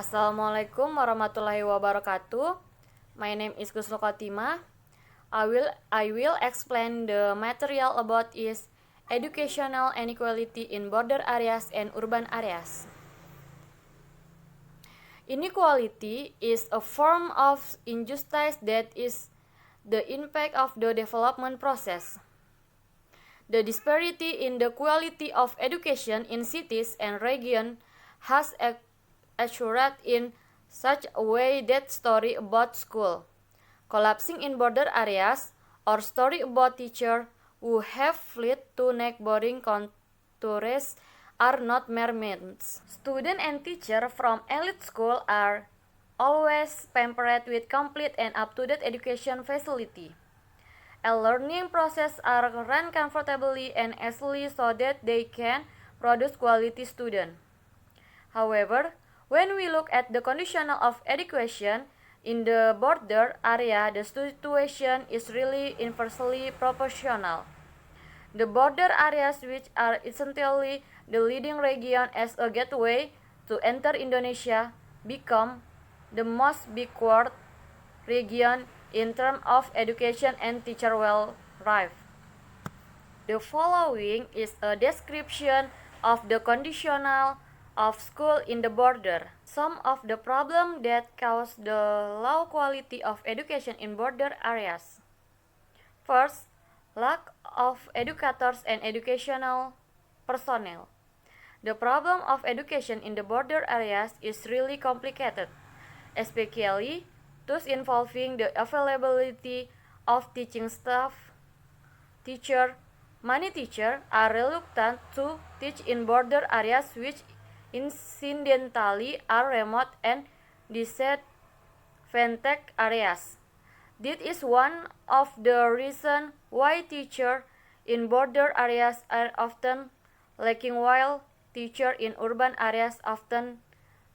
Assalamualaikum warahmatullahi wabarakatuh. My name is Guslo Khotimah. I will explain the material about is educational inequality in border areas and urban areas. Inequality is a form of injustice that is the impact of the development process. The disparity in the quality of education in cities and regions has assured in such a way that story about school collapsing in border areas or story about teachers who have fled to neighboring countries are not mere myths. Students and teachers from elite school are always pampered with complete and up-to-date education facility. A learning process are run comfortably and easily so that they can produce quality students. However, when we look at the condition of education in the border area, the situation is really inversely proportional. The border areas, which are essentially the leading region as a gateway to enter Indonesia, become the most backward region in terms of education and teacher welfare. The following is a description of the conditional of school in the border. Some of the problems that cause the low quality of education in border areas. First, lack of educators and educational personnel. The problem of education in the border areas is really complicated, especially those involving the availability of teaching staff. Many teachers are reluctant to teach in border areas which incidentally are remote and disadvantaged areas. This is one of the reasons why teachers in border areas are often lacking while teachers in urban areas often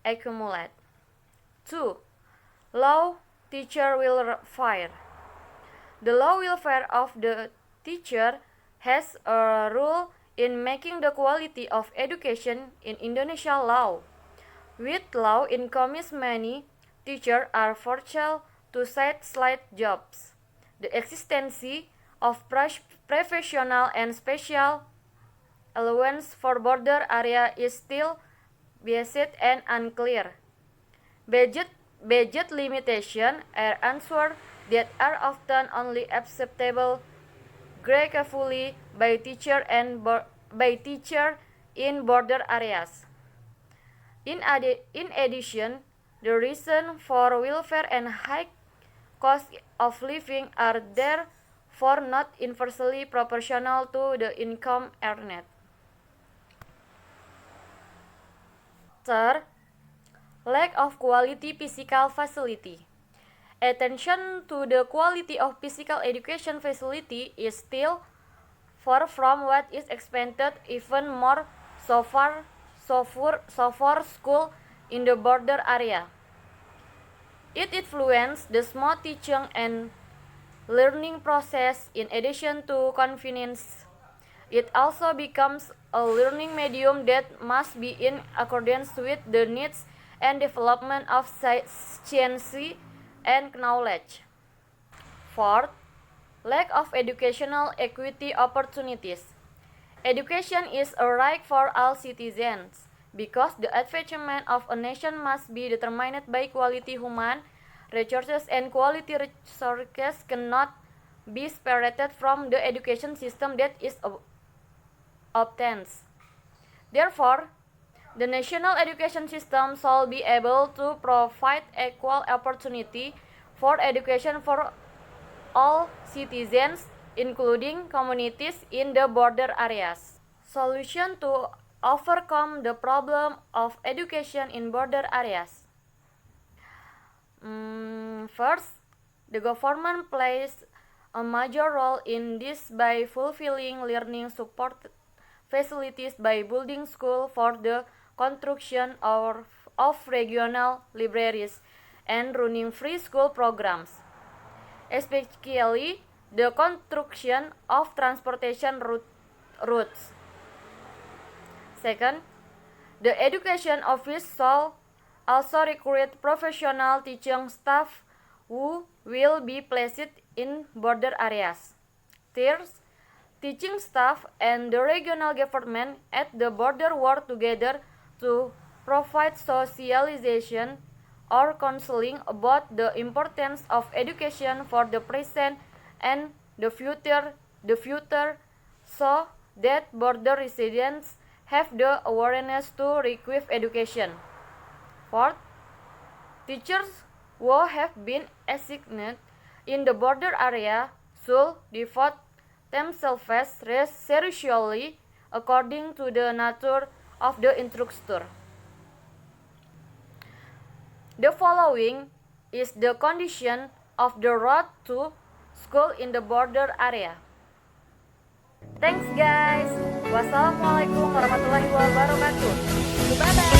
accumulate. 2. Low teacher welfare. The low welfare of the teacher has a role in making the quality of education in Indonesia low. With low incomes, many teachers are forced to side jobs. The existence of professional and special allowance for border area is still biased and unclear. Budget limitations are answered that are often only acceptable gracefully by teacher in border areas. In addition, the reason for welfare and high cost of living are therefore not inversely proportional to the income earned. Third, lack of quality physical facility. Attention to the quality of physical education facility is still far from what is expected, even more so for school in the border area. It influences the small teaching and learning process in addition to convenience. It also becomes a learning medium that must be in accordance with the needs and development of science and knowledge. Fourth, lack of educational equity opportunities. Education is a right for all citizens because the advancement of a nation must be determined by quality human resources, and quality resources cannot be separated from the education system that is obtained. Therefore, the national education system shall be able to provide equal opportunity for education for all citizens, including communities in the border areas. Solution to overcome the problem of education in border areas. First, the government plays a major role in this by fulfilling learning support facilities by building schools for the construction of regional libraries and running free school programs, especially the construction of transportation routes. Second, the education office shall also recruit professional teaching staff who will be placed in border areas. Third, teaching staff and the regional government at the border work together to provide socialization or counseling about the importance of education for the present and the future so that border residents have the awareness to receive education. Fourth, teachers who have been assigned in the border area should devote themselves seriously according to the nature of the instructor. The following is the condition of the road to school in the border area. Thanks guys. Wassalamualaikum warahmatullahi wabarakatuh. Bye bye.